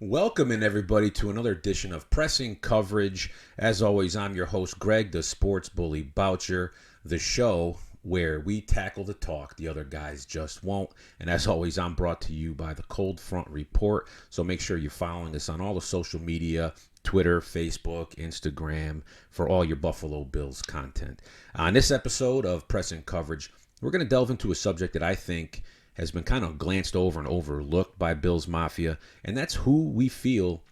Welcome in everybody to another edition of Pressing Coverage. As always, I'm your host, Greg, the sports bully Boucher, the show where we tackle the talk the other guys just won't. And as always, I'm brought to you by the Cold Front Report. So make sure you're following us on all the social media, Twitter, Facebook, Instagram, for all your Buffalo Bills content. On this episode of Pressing Coverage, we're going to delve into a subject that I think has been kind of glanced over and overlooked by Bills Mafia, and that's who we feel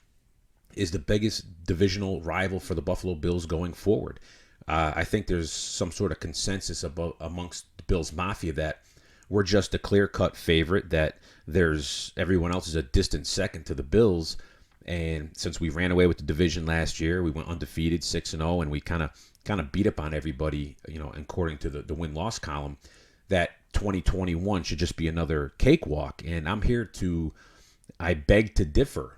is the biggest divisional rival for the Buffalo Bills going forward. I think there's some sort of consensus amongst the Bills Mafia that we're just a clear-cut favorite, that there's everyone else is a distant second to the Bills. And since we ran away with the division last year, we went undefeated 6-0, and we kind of beat up on everybody, according to the win-loss column, that 2021 should just be another cakewalk. And I beg to differ.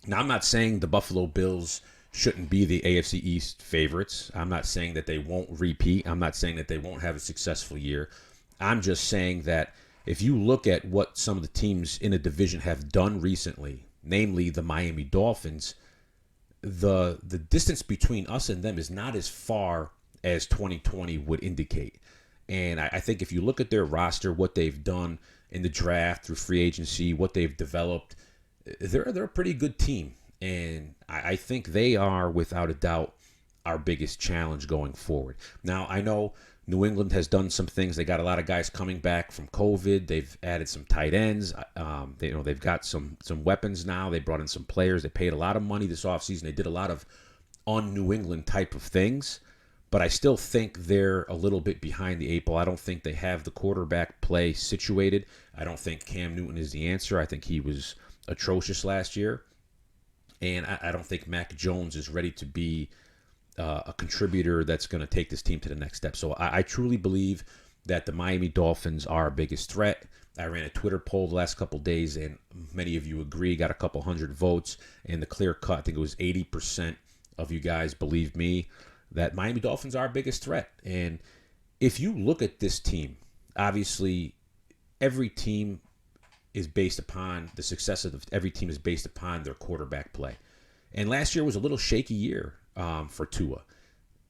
Now, I'm not saying the Buffalo Bills shouldn't be the AFC East favorites. I'm not saying that they won't repeat. I'm not saying that they won't have a successful year. I'm just saying that if you look at what some of the teams in a division have done recently, namely the Miami Dolphins, the distance between us and them is not as far as 2020 would indicate. And I think if you look at their roster, what they've done in the draft through free agency, what they've developed, they're a pretty good team. And I think they are, without a doubt, our biggest challenge going forward. Now, I know New England has done some things. They got a lot of guys coming back from COVID. They've added some tight ends. They've got some weapons now. They brought in some players. They paid a lot of money this offseason. They did a lot of un-New England type of things. But I still think they're a little bit behind the eight ball. I don't think they have the quarterback play situated. I don't think Cam Newton is the answer. I think he was atrocious last year. And I don't think Mac Jones is ready to be a contributor that's going to take this team to the next step. So I truly believe that the Miami Dolphins are our biggest threat. I ran a Twitter poll the last couple of days, and many of you agree, got a couple hundred votes. And the clear cut, I think it was 80% of you guys believe me, that Miami Dolphins are our biggest threat. And if you look at this team, obviously every team is based upon the success of every team is based upon their quarterback play. And last year was a little shaky year for Tua.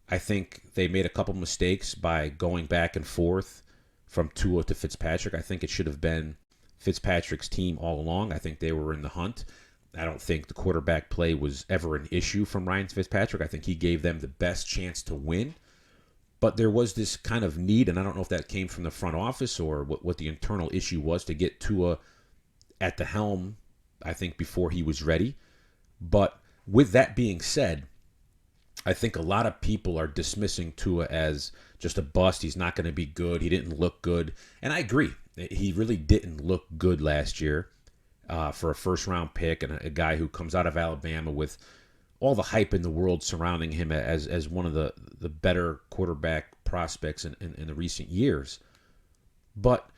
I think they made a couple mistakes by going back and forth from Tua to Fitzpatrick. I think it should have been Fitzpatrick's team all along. I think they were in the hunt. I don't think the quarterback play was ever an issue from Ryan Fitzpatrick. I think he gave them the best chance to win. But there was this kind of need, and I don't know if that came from the front office or what the internal issue was, to get Tua at the helm, I think, before he was ready. But with that being said, I think a lot of people are dismissing Tua as just a bust. He's not going to be good. He didn't look good. And I agree. He really didn't look good last year. For a first-round pick and a guy who comes out of Alabama with all the hype in the world surrounding him as one of the better quarterback prospects in the recent years. But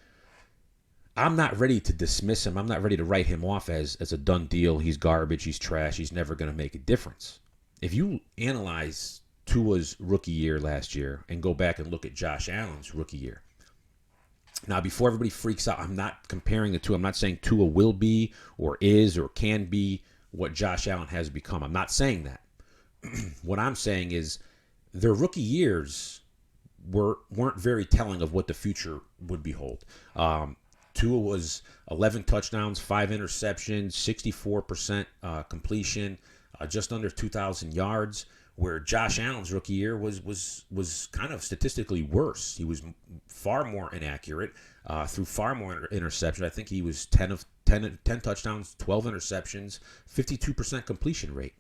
I'm not ready to dismiss him. I'm not ready to write him off as a done deal. He's garbage. He's trash. He's never going to make a difference. If you analyze Tua's rookie year last year and go back and look at Josh Allen's rookie year, now, before everybody freaks out, I'm not comparing the two. I'm not saying Tua will be or is or can be what Josh Allen has become. I'm not saying that. What I'm saying is their rookie years weren't very telling of what the future would behold. Tua was 11 touchdowns, 5 interceptions, 64% completion, just under 2,000 yards. Where Josh Allen's rookie year was kind of statistically worse. He was far more inaccurate, threw far more interceptions. I think he was 10 touchdowns, 12 interceptions, 52% completion rate.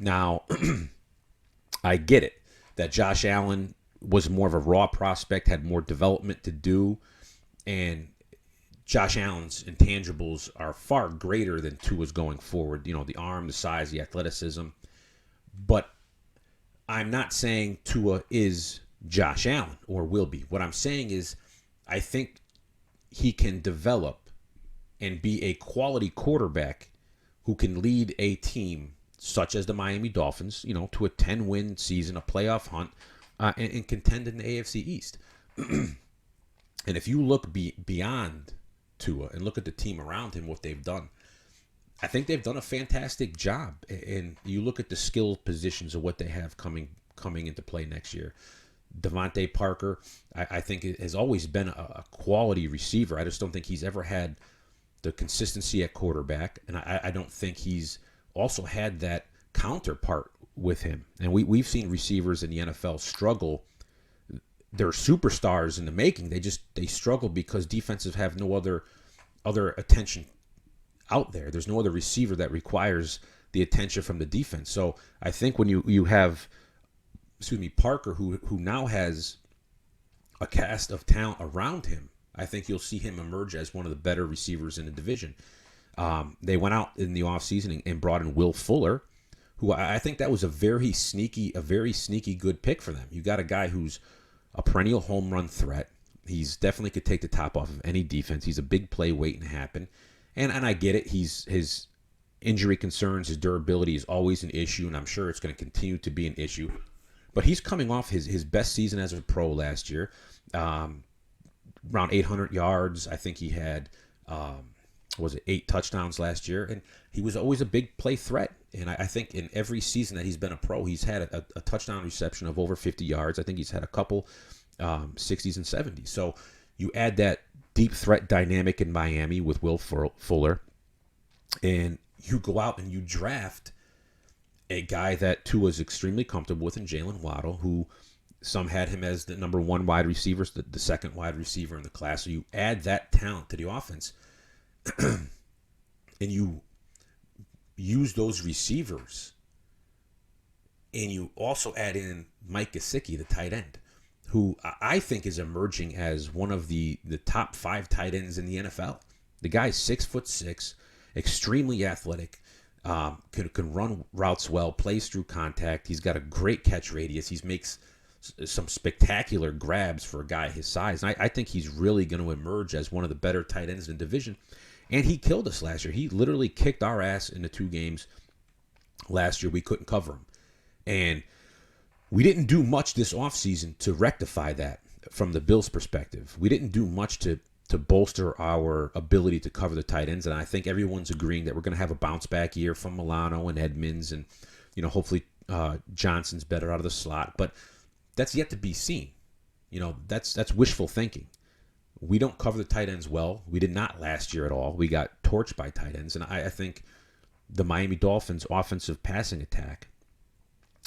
Now, I get it that Josh Allen was more of a raw prospect, had more development to do, and Josh Allen's intangibles are far greater than Tua's going forward. The arm, the size, the athleticism. But I'm not saying Tua is Josh Allen or will be. What I'm saying is I think he can develop and be a quality quarterback who can lead a team such as the Miami Dolphins, to a 10-win season, a playoff hunt, and contend in the AFC East. And if you look beyond Tua and look at the team around him, what they've done, I think they've done a fantastic job. And you look at the skill positions of what they have coming into play next year. Devontae Parker, I think, has always been a quality receiver. I just don't think he's ever had the consistency at quarterback, and I don't think he's also had that counterpart with him. And we've seen receivers in the NFL struggle. They're superstars in the making. They struggle because defenses have no other attention out there. There's no other receiver that requires the attention from the defense. So I think when you have, Parker, who now has a cast of talent around him, I think you'll see him emerge as one of the better receivers in the division. They went out in the offseason and brought in Will Fuller, who I think that was a very sneaky good pick for them. You got a guy who's a perennial home run threat. He's definitely could take the top off of any defense. He's a big play waiting to happen. And I get it. His injury concerns, his durability is always an issue, and I'm sure it's going to continue to be an issue. But he's coming off his best season as a pro last year, around 800 yards. I think he had, 8 touchdowns last year, and he was always a big play threat. And I think in every season that he's been a pro, he's had a touchdown reception of over 50 yards. I think he's had a couple 60s and 70s. So you add that deep threat dynamic in Miami with Will Fuller, and you go out and you draft a guy that Tua is extremely comfortable with in Jalen Waddle, who some had him as the number one wide receiver, the second wide receiver in the class. So you add that talent to the offense, and you use those receivers, and you also add in Mike Gesicki, the tight end, who I think is emerging as one of the top 5 tight ends in the NFL. The guy's 6'6", extremely athletic, can run routes well, plays through contact. He's got a great catch radius. He makes some spectacular grabs for a guy his size. And I think he's really going to emerge as one of the better tight ends in the division. And he killed us last year. He literally kicked our ass in the 2 games last year. We couldn't cover him. And we didn't do much this offseason to rectify that from the Bills' perspective. We didn't do much to bolster our ability to cover the tight ends. And I think everyone's agreeing that we're going to have a bounce-back year from Milano and Edmonds. And, hopefully Johnson's better out of the slot. But that's yet to be seen. That's wishful thinking. We don't cover the tight ends well. We did not last year at all. We got torched by tight ends. And I think the Miami Dolphins' offensive passing attack,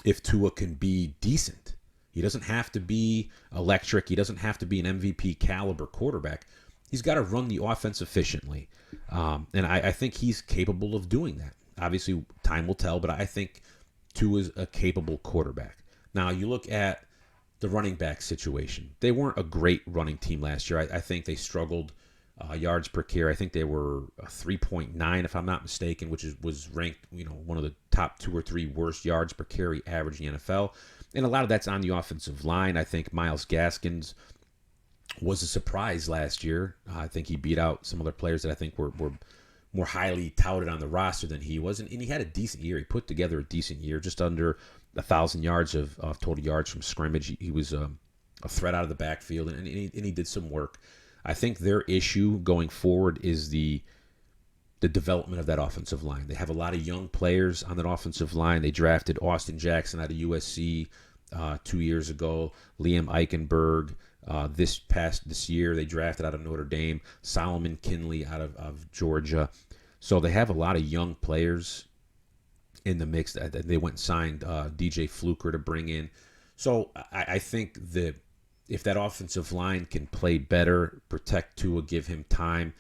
if Tua can be decent, he doesn't have to be electric. He doesn't have to be an MVP caliber quarterback. He's got to run the offense efficiently. And I think he's capable of doing that. Obviously, time will tell, but I think Tua's a capable quarterback. Now, you look at the running back situation. They weren't a great running team last year. I think they struggled yards per carry. I think they were 3.9, if I'm not mistaken, which was ranked, one of the top 2 or 3 worst yards per carry average in the NFL. And a lot of that's on the offensive line. I think Myles Gaskins was a surprise last year. I think he beat out some other players that I think were more highly touted on the roster than he was. And he had a decent year. He put together a decent year, just under 1,000 yards of total yards from scrimmage. He was a threat out of the backfield, and he did some work. I think their issue going forward is the development of that offensive line. They have a lot of young players on that offensive line. They drafted Austin Jackson out of USC 2 years ago, Liam Eichenberg. This year they drafted out of Notre Dame, Solomon Kinley out of Georgia. So they have a lot of young players in the mix. They went and signed DJ Fluker to bring in. So I think that if that offensive line can play better, protect Tua, give him time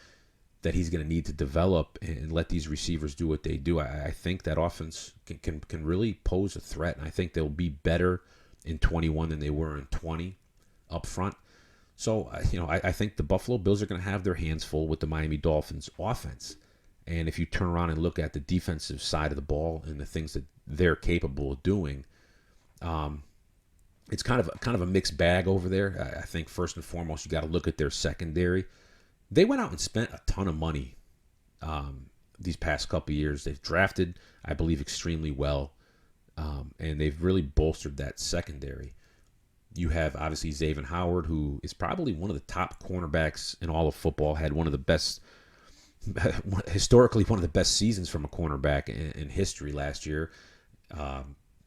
that he's going to need to develop, and let these receivers do what they do, I think that offense can really pose a threat. And I think they'll be better in 21 than they were in 20 up front. So, I think the Buffalo Bills are going to have their hands full with the Miami Dolphins offense. And if you turn around and look at the defensive side of the ball and the things that they're capable of doing, it's kind of a mixed bag over there. I think first and foremost, you got to look at their secondary. They went out and spent a ton of money these past couple of years. They've drafted, I believe, extremely well, and they've really bolstered that secondary. You have, obviously, Xavier Howard, who is probably one of the top cornerbacks in all of football, had one of the best historically one of the best seasons from a cornerback in history last year.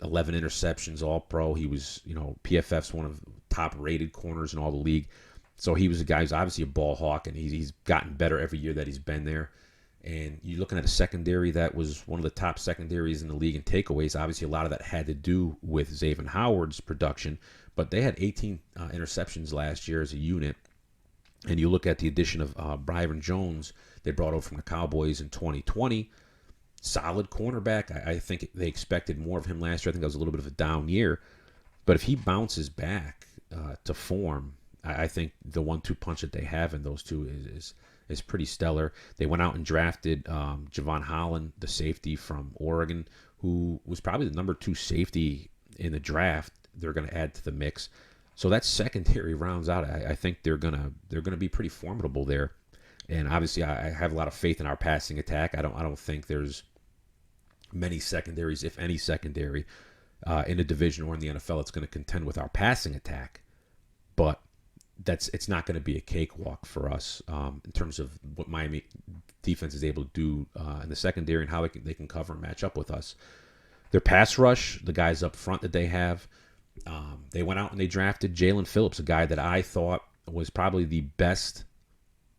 11 interceptions, all pro. He was, PFF's one of the top rated corners in all the league. So he was a guy who's obviously a ball hawk, and he's gotten better every year that he's been there. And you're looking at a secondary that was one of the top secondaries in the league in takeaways. Obviously, a lot of that had to do with Xavier Howard's production, but they had 18 interceptions last year as a unit. And you look at the addition of Byron Jones, they brought over from the Cowboys in 2020. Solid cornerback. I think they expected more of him last year. I think that was a little bit of a down year. But if he bounces back to form, I think the 1-2 punch that they have in those two is pretty stellar. They went out and drafted Javon Holland, the safety from Oregon, who was probably the number 2 safety in the draft. They're going to add to the mix. So that secondary rounds out. I think they're gonna be pretty formidable there. And obviously, I have a lot of faith in our passing attack. I don't think there's many secondaries, if any secondary, in the division or in the NFL that's going to contend with our passing attack. But it's not going to be a cakewalk for us in terms of what Miami defense is able to do in the secondary and how they can cover and match up with us. Their pass rush, the guys up front that they have, they went out and they drafted Jalen Phillips, a guy that I thought was probably the best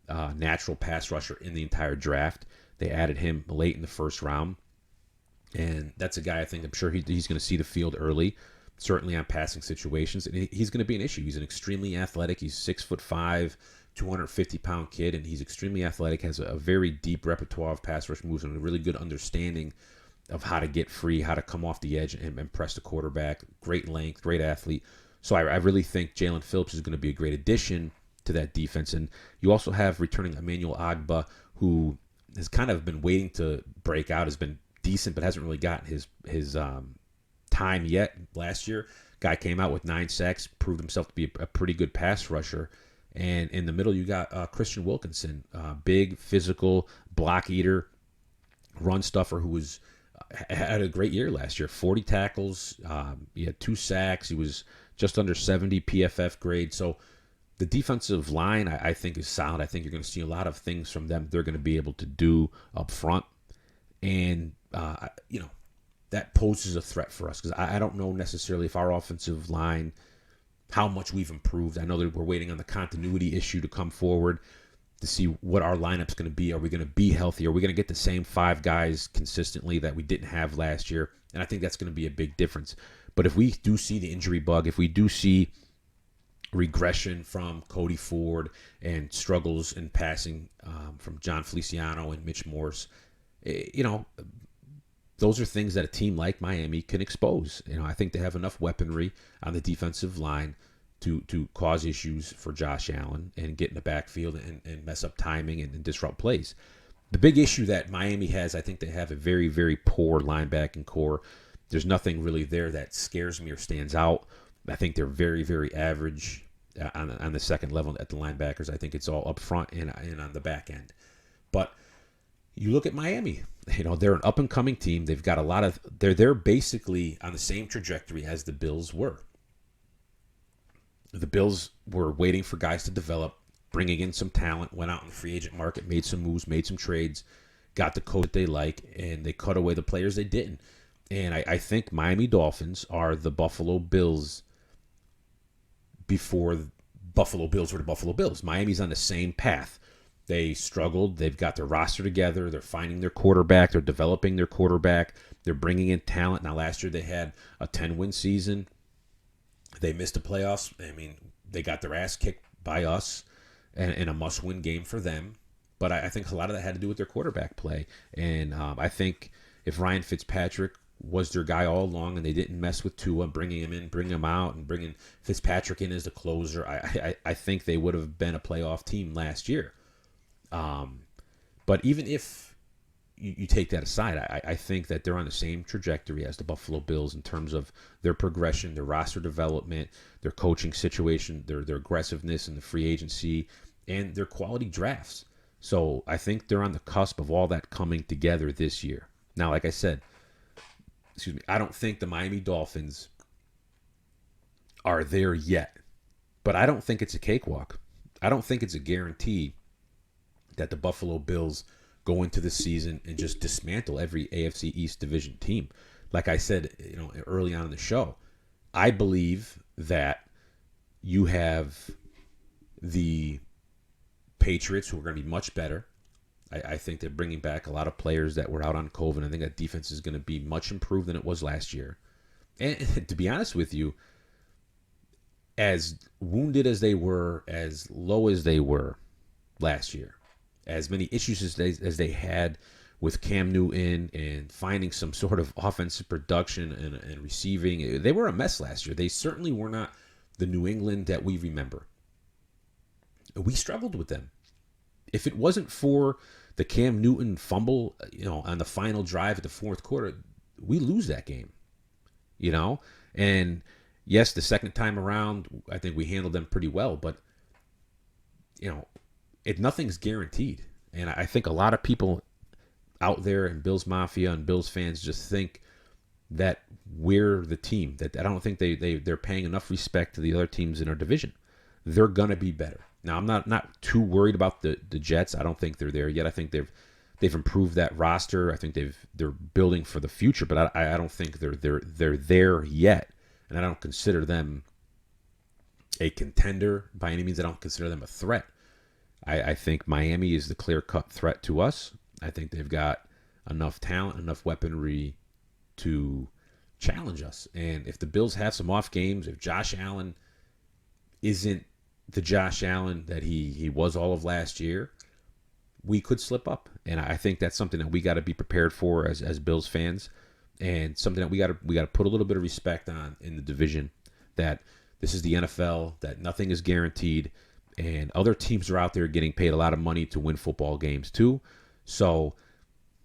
natural pass rusher in the entire draft. They added him late in the first round. And that's a guy I'm sure he's going to see the field early, certainly on passing situations. And he's going to be an issue. He's an extremely athletic. He's 6'5", 250-pound kid, and he's extremely athletic, has a very deep repertoire of pass rush moves and a really good understanding of how to get free, how to come off the edge and press the quarterback. Great length, great athlete. So I really think Jalen Phillips is going to be a great addition to that defense. And you also have returning Emmanuel Agba, who has kind of been waiting to break out, has been decent, but hasn't really gotten his time yet. Last year, guy came out with 9 sacks, proved himself to be a pretty good pass rusher. And in the middle, you got Christian Wilkinson, big, physical, block eater, run stuffer, who had a great year last year. 40 tackles, he had 2 sacks, he was just under 70 PFF grade. So the defensive line, I think, is solid. I think you're going to see a lot of things from them they're going to be able to do up front. And, that poses a threat for us, because I don't know necessarily if our offensive line, how much we've improved. I know that we're waiting on the continuity issue to come forward to see what our lineup's going to be. Are we going to be healthy? Are we going to get the same 5 guys consistently that we didn't have last year? And I think that's going to be a big difference. But if we do see the injury bug, if we do see regression from Cody Ford and struggles in passing from John Feliciano and Mitch Morse, those are things that a team like Miami can expose. I think they have enough weaponry on the defensive line to cause issues for Josh Allen and get in the backfield and mess up timing and disrupt plays. The big issue that Miami has, I think they have a very, very poor linebacking core. There's nothing really there that scares me or stands out. I think they're very, very average on the second level at the linebackers. I think it's all up front and on the back end. But you look at Miami, they're an up-and-coming team. They've got they're basically on the same trajectory as the Bills were. The Bills were waiting for guys to develop, bringing in some talent, went out in the free agent market, made some moves, made some trades, got the coach that they like, and they cut away the players they didn't. And I think Miami Dolphins are the Buffalo Bills before Buffalo Bills were the Buffalo Bills. Miami's on the same path. They struggled. They've got their roster together. They're finding their quarterback. They're developing their quarterback. They're bringing in talent. Now, last year they had a 10-win season. They missed the playoffs. They got their ass kicked by us in a must-win game for them. But I think a lot of that had to do with their quarterback play. And I think if Ryan Fitzpatrick was their guy all along and they didn't mess with Tua, bringing him in, bringing him out, and bringing Fitzpatrick in as the closer, I think they would have been a playoff team last year. But even if you take that aside, I think that they're on the same trajectory as the Buffalo Bills in terms of their progression, their roster development, their coaching situation, their aggressiveness in the free agency, and their quality drafts. So I think they're on the cusp of all that coming together this year. Now, like I said, I don't think the Miami Dolphins are there yet, but I don't think it's a cakewalk. I don't think it's a guarantee that the Buffalo Bills go into the season and just dismantle every AFC East division team. Like I said, early on in the show, I believe that you have the Patriots, who are going to be much better. I think they're bringing back a lot of players that were out on COVID. I think that defense is going to be much improved than it was last year. And to be honest with you, as wounded as they were, as low as they were last year, as many issues as they had with Cam Newton and finding some sort of offensive production and receiving, they were a mess last year. They certainly were not the New England that we remember. We struggled with them. If it wasn't for the Cam Newton fumble, on the final drive at the fourth quarter, we lose that game, And yes, the second time around, I think we handled them pretty well, but nothing's guaranteed. And I think a lot of people out there in Bills Mafia and Bills fans just think that we're the team. That I don't think they're paying enough respect to the other teams in our division. They're gonna be better. Now, I'm not too worried about the Jets. I don't think they're there yet. I think they've improved that roster. I think they're building for the future, but I don't think they're there yet. And I don't consider them a contender by any means. I don't consider them a threat. I think Miami is the clear-cut threat to us. I think they've got enough talent, enough weaponry to challenge us. And if the Bills have some off games, if Josh Allen isn't the Josh Allen that he was all of last year, we could slip up. And I think that's something that we got to be prepared for as Bills fans, and something that we got to put a little bit of respect on in the division, that this is the NFL, that nothing is guaranteed, and other teams are out there getting paid a lot of money to win football games too. So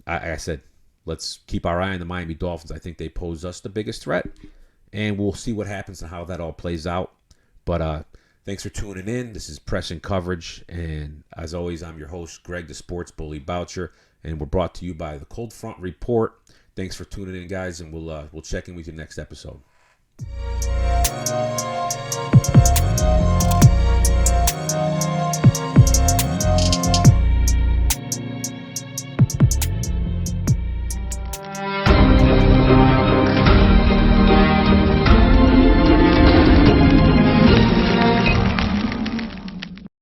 I said, let's keep our eye on the Miami Dolphins. I think they pose us the biggest threat, and we'll see what happens and how that all plays out. But thanks for tuning in. This is Pressing Coverage, and as always, I'm your host, Greg the Sports Bully Boucher, and we're brought to you by the Cold Front Report. Thanks for tuning in, guys, and we'll check in with you next episode.